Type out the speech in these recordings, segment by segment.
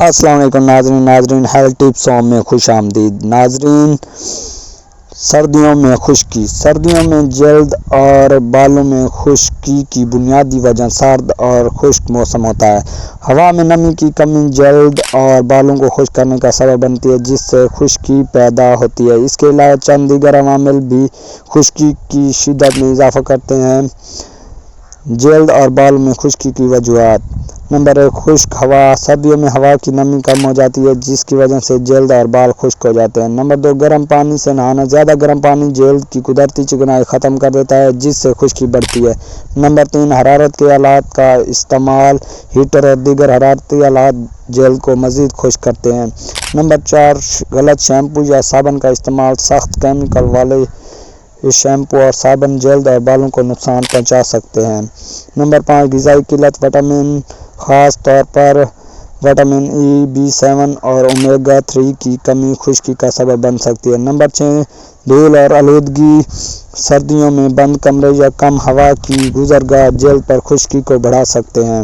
السلام علیکم ناظرین ہیلتھ ٹپسوں میں خوش آمدید۔ ناظرین، سردیوں میں خشکی۔ سردیوں میں جلد اور بالوں میں خشکی کی بنیادی وجہ سرد اور خشک موسم ہوتا ہے۔ ہوا میں نمی کی کمی جلد اور بالوں کو خشک کرنے کا سبب بنتی ہے، جس سے خشکی پیدا ہوتی ہے۔ اس کے علاوہ چند دیگر عوامل بھی خشکی کی شدت میں اضافہ کرتے ہیں۔ جلد اور بالوں میں خشکی کی وجوہات: نمبر 1، خشک ہوا۔ سردیوں میں ہوا کی نمی کم ہو جاتی ہے، جس کی وجہ سے جلد اور بال خشک ہو جاتے ہیں۔ نمبر 2، گرم پانی سے نہانا۔ زیادہ گرم پانی جلد کی قدرتی چکنائی ختم کر دیتا ہے، جس سے خشکی بڑھتی ہے۔ نمبر 3، حرارت کے آلات کا استعمال۔ ہیٹر اور دیگر حرارتی آلات جلد کو مزید خشک کرتے ہیں۔ نمبر 4، غلط شیمپو یا صابن کا استعمال۔ سخت کیمیکل والے شیمپو اور صابن جلد اور بالوں کو نقصان پہنچا سکتے ہیں۔ نمبر 5، غذائی قلت۔ وٹامن، خاص طور پر وٹامن ای، B7 اور اومیگا 3 کی کمی خشکی کا سبب بن سکتی ہے۔ نمبر 6، دھول اور آلودگی۔ سردیوں میں بند کمرے یا کم ہوا کی گزرگاہ جلد پر خشکی کو بڑھا سکتے ہیں۔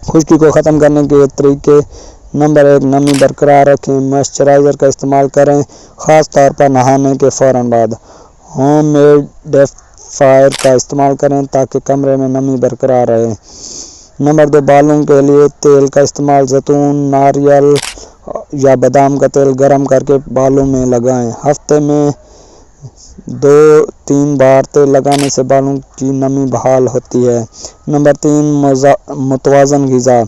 خشکی کو ختم کرنے کے طریقے: نمبر 1، نمی برقرار رکھیں۔ موئسچرائزر کا استعمال کریں، خاص طور پر نہانے کے فوراً بعد۔ ہوم میڈ ڈیفائر کا استعمال کریں تاکہ کمرے میں نمی برقرار رہے۔ نمبر 2، بالوں کے لیے تیل کا استعمال۔ زیتون، ناریل یا بادام کا تیل گرم کرکے بالوں میں لگائیں۔ ہفتے میں 2-3 بار تیل لگانے سے بالوں کی نمی بحال ہوتی ہے۔ نمبر 3، متوازن غذا۔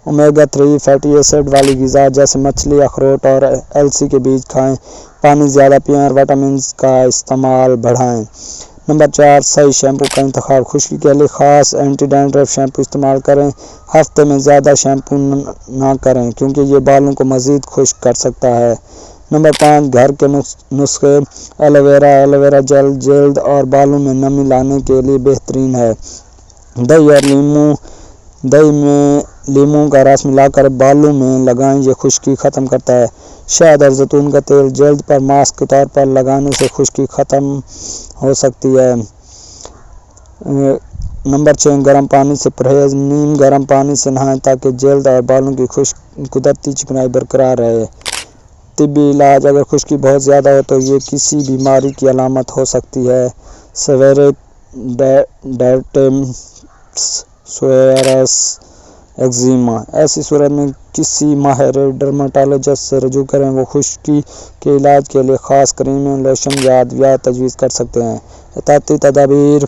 اومیگا 3 فیٹی ایسڈ والی غذا جیسے مچھلی، اخروٹ اور السی کے بیج کھائیں۔ پانی زیادہ پئیں اور وٹامنز کا استعمال بڑھائیں۔ نمبر 4، صحیح شیمپو کا انتخاب۔ خشکی کے لیے خاص اینٹی ڈینڈرف شیمپو استعمال کریں۔ ہفتے میں زیادہ شیمپو نہ کریں کیونکہ یہ بالوں کو مزید خشک کر سکتا ہے۔ نمبر 5، گھر کے نسخے۔ ایلو ویرا جیل جلد اور بالوں میں نمی لانے کے لیے بہترین ہے۔ دہی اور لیموں۔ دہی میں لیموں کا رس ملا کر بالوں میں لگائیں، یہ خشکی ختم کرتا ہے۔ شہد اور زیتون کا تیل جلد پر ماسک کے طور پر لگانے سے خشکی ختم ہو سکتی ہے۔ نمبر 6، گرم پانی سے پرہیز۔ نیم گرم پانی سے نہائیں تاکہ جلد اور بالوں کی قدرتی چکنائی برقرار رہے۔ طبی علاج: اگر خشکی بہت زیادہ ہو تو یہ کسی بیماری کی علامت ہو سکتی ہے۔ سیورک ڈرمیٹائٹس، سوریاس، ایگزیما۔ ایسی صورت میں کسی ماہر ڈرماٹولوجسٹ سے رجوع کریں، وہ خشکی کے علاج کے لیے خاص کریمیں، لوشن یا ادویات تجویز کر سکتے ہیں۔ احتیاطی تدابیر: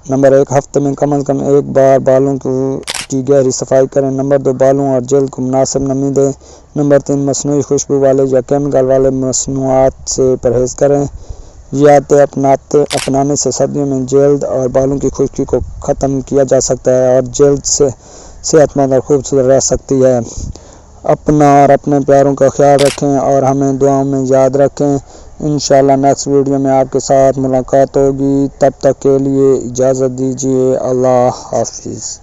نمبر 1، ہفتے میں کم از کم 1 بار بالوں کی گہری صفائی کریں۔ نمبر 2، بالوں اور جلد کو مناسب نمی دیں۔ نمبر 3، مصنوعی خوشبو والے یا کیمیکل والے مصنوعات سے پرہیز کریں۔ یہ عادتیں اپنانے سے سردیوں میں جلد اور بالوں کی خشکی کو ختم کیا جا سکتا ہے اور جلد صحت مند اور خوبصورت رہ سکتی ہے۔ اپنا اور اپنے پیاروں کا خیال رکھیں اور ہمیں دعاؤں میں یاد رکھیں۔ انشاءاللہ نیکسٹ ویڈیو میں آپ کے ساتھ ملاقات ہوگی۔ تب تک کے لیے اجازت دیجیے۔ اللہ حافظ۔